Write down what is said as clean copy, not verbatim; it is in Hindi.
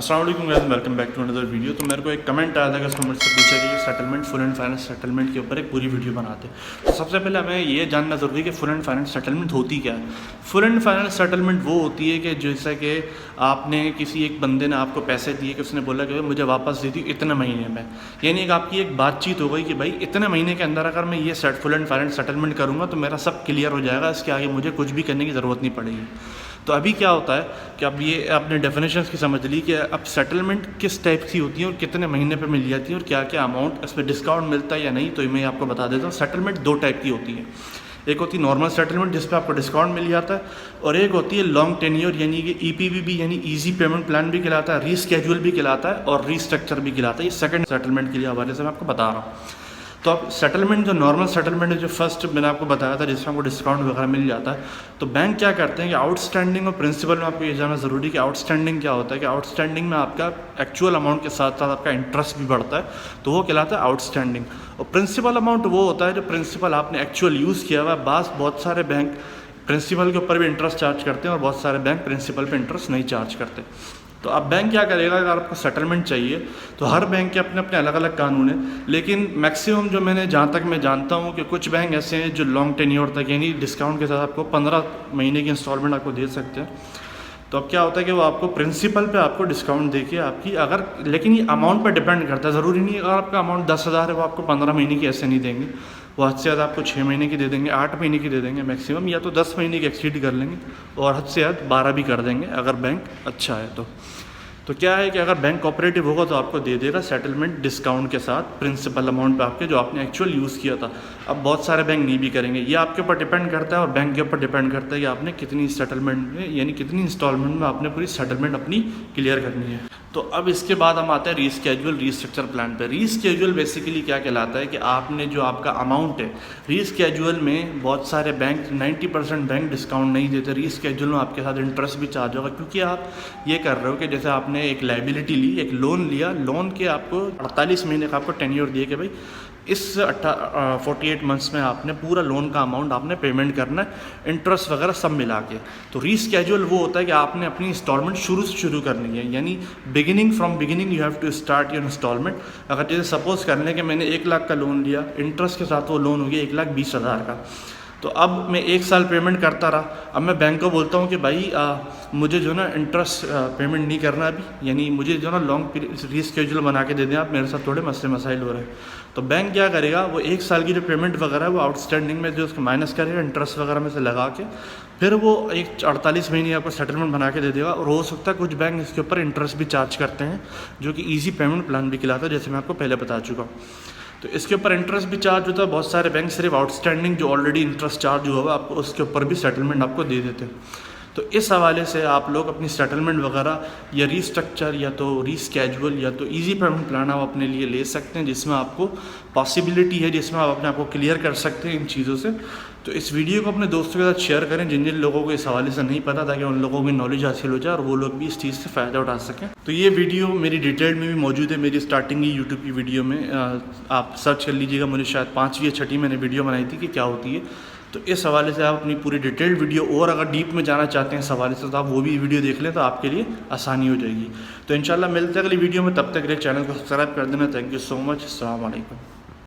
अस्सलाम वालेकुम guys, welcome back to another video. तो मेरे को एक कमेंट आया था कि उसमें मुझसे पूछा कि settlement full and finance settlement के ऊपर एक पूरी वीडियो बनाते। तो सबसे पहले हमें ये जानना ज़रूरी है कि फुल एंड फाइनेंस सेटलमेंट होती क्या है। फुल एंड फाइनेंस सेटलमेंट वो होती है कि जैसा कि आपने किसी एक बंदे ने आपको पैसे दिए कि उसने बोला कि मुझे वापस दे दी इतने महीने में, यानी कि आपकी एक बातचीत हो गई कि भाई इतने महीने के अंदर अगर मैं ये फुल एंड फाइनेंस सेटलमेंट करूँगा तो मेरा सब क्लियर हो जाएगा, इसके आगे मुझे कुछ भी करने की ज़रूरत नहीं पड़ेगी। तो अभी क्या होता है कि अब ये आपने डेफिनेशंस की समझ ली कि अब सेटलमेंट किस टाइप की होती है और कितने महीने पे मिल जाती है और क्या क्या अमाउंट इस पर डिस्काउंट मिलता है या नहीं। तो मैं आपको बता देता हूँ, सेटलमेंट दो टाइप की होती है। एक होती है नॉर्मल सेटलमेंट जिस पे आपको डिस्काउंट मिल जाता है, और एक होती है लॉन्ग टेन्योर यानी कि ईपीवी भी यानी ईजी पेमेंट प्लान भी कहलाता है, रीस्केड्यूल भी कहलाता है और रीस्ट्रक्चर भी कहलाता है। ये सेकंड सेटलमेंट के लिए हवाले से मैं आपको बता रहा हूँ। तो अब सेटलमेंट जो नॉर्मल सेटलमेंट है, जो फर्स्ट मैंने आपको बताया था जिसमें आपको डिस्काउंट वगैरह मिल जाता है, तो बैंक क्या करते हैं कि आउटस्टैंडिंग और प्रिंसिपल में आपको ये जानना ज़रूरी है कि आउटस्टैंडिंग क्या होता है। कि आउटस्टैंडिंग में आपका एक्चुअल अमाउंट के साथ साथ आपका इंटरेस्ट भी बढ़ता है, तो वो कहलाता है आउटस्टैंडिंग। और प्रिंसिपल अमाउंट वो होता है जो प्रिंसिपल आपने एक्चुअल यूज़ किया हुआ है। बहुत सारे बैंक प्रिंसिपल के ऊपर भी इंटरेस्ट चार्ज करते हैं और बहुत सारे बैंक प्रिंसिपल पे इंटरेस्ट नहीं चार्ज करते। तो अब बैंक क्या करेगा, अगर आपको सेटलमेंट चाहिए तो हर बैंक के अपने अपने अलग अलग कानून हैं, लेकिन मैक्सिमम जो मैंने जहाँ तक मैं जानता हूँ कि कुछ बैंक ऐसे हैं जो लॉन्ग टेन्योर तक यानी डिस्काउंट के साथ आपको 15 महीने की इंस्टॉलमेंट आपको दे सकते हैं। तो अब क्या होता है कि वो आपको प्रिंसिपल पे आपको डिस्काउंट देके आपकी अगर, लेकिन ये अमाउंट पर डिपेंड करता है। ज़रूरी नहीं है अगर आपका अमाउंट 10,000 है वो आपको 15 महीने की ऐसे नहीं देंगे, वो हद से ज़्यादा आपको 6 महीने की दे देंगे, 8 महीने की दे देंगे मैक्सिमम, या तो 10 महीने की एक्सीड कर लेंगे और हद से हद 12 भी कर देंगे अगर बैंक अच्छा है तो क्या है कि अगर बैंक कोऑपरेटिव होगा तो आपको दे देगा सेटलमेंट डिस्काउंट के साथ प्रिंसिपल अमाउंट पे आपके जो आपने एक्चुअल यूज़ किया था। अब बहुत सारे बैंक नहीं भी करेंगे, ये आपके ऊपर डिपेंड करता है और बैंक के ऊपर डिपेंड करता है कि आपने कितनी सेटलमेंट में यानी कितनी इंस्टॉलमेंट में आपने पूरी सेटलमेंट अपनी क्लियर करनी है। तो अब इसके बाद हम आते हैं रीस्केड्यूल रीस्ट्रक्चर प्लान पे। रीस्केड्यूल बेसिकली क्या कहलाता है कि आपने जो आपका अमाउंट है, रीस्केड्यूल में बहुत सारे बैंक 90% बैंक डिस्काउंट नहीं देते। रीस्केड्यूल में आपके साथ इंटरेस्ट भी चार्ज होगा, क्योंकि आप ये कर रहे हो कि जैसे आपने एक लाइबिलिटी ली, एक लोन लिया, लोन के आपको 48 महीने का आपको टेन्योर दिए कि भाई इस 48 मंथ्स में आपने पूरा लोन का अमाउंट आपने पेमेंट करना है, इंटरेस्ट वगैरह सब मिला के। तो रीस्केड्यूल वो होता है कि आपने अपनी इंस्टॉलमेंट शुरू से शुरू करनी है, यानी from beginning you have to start your instalment. अगर जैसे सपोज कर लें कि मैंने 1 लाख का लोन लिया, इंटरेस्ट के साथ वो लोन हो गया 1,20,000 का, तो अब मैं 1 साल पेमेंट करता रहा। अब मैं बैंक को बोलता हूँ कि भाई मुझे जो ना इंटरेस्ट पेमेंट नहीं करना अभी, यानी मुझे जो ना लॉन्ग रीस्केड्यूल बना के दे दें आप, मेरे साथ थोड़े मसले मसाइल हो रहे हैं। तो बैंक क्या करेगा, वो 1 साल की जो पेमेंट वगैरह है वो आउटस्टैंडिंग में जो उसको माइनस करेगा इंटरेस्ट वगैरह में से लगा के, फिर वो एक 48 महीने आपको सेटलमेंट बना के दे देगा। और हो सकता है कुछ बैंक इसके ऊपर इंटरेस्ट भी चार्ज करते हैं, जो कि ईजी पेमेंट प्लान भी कहलाता है, जैसे मैं आपको पहले बता चुका हूँ। तो इसके ऊपर इंटरेस्ट भी चार्ज होता है। बहुत सारे बैंक सिर्फ आउटस्टैंडिंग जो ऑलरेडी इंटरेस्ट चार्ज हुआ हुआ आपको उसके ऊपर भी सेटलमेंट आपको दे देते हैं। तो इस हवाले से आप लोग अपनी सेटलमेंट वगैरह या रीस्ट्रक्चर या तो रीस्केड्यूल या तो इजी पेमेंट प्लान आप अपने लिए ले सकते हैं, जिसमें आपको पॉसिबिलिटी है, जिसमें आप अपने आप को क्लियर कर सकते हैं इन चीज़ों से। तो इस वीडियो को अपने दोस्तों के साथ शेयर करें जिन जिन लोगों को इस हवाले से नहीं पता, ताकि उन लोगों की नॉलेज हासिल हो जाए और वो लोग भी इस चीज़ से फ़ायदा उठा सकें। तो ये वीडियो मेरी डिटेल में भी मौजूद है, मेरी स्टार्टिंग की यूट्यूब की वीडियो में आप सर्च कर लीजिएगा। मुझे शायद 5वीं या 6वीं मैंने वीडियो बनाई थी कि क्या होती है। तो इस हवाले से आप अपनी पूरी डिटेल्ड वीडियो, और अगर डीप में जाना चाहते हैं इस हवाले से, तो आप वो भी वीडियो देख लें तो आपके लिए आसानी हो जाएगी। तो इंशाल्लाह मिलते हैं अगली वीडियो में, तब तक के लिए चैनल को सब्सक्राइब कर देना। Thank you so much. अस्सलाम वालेकुम।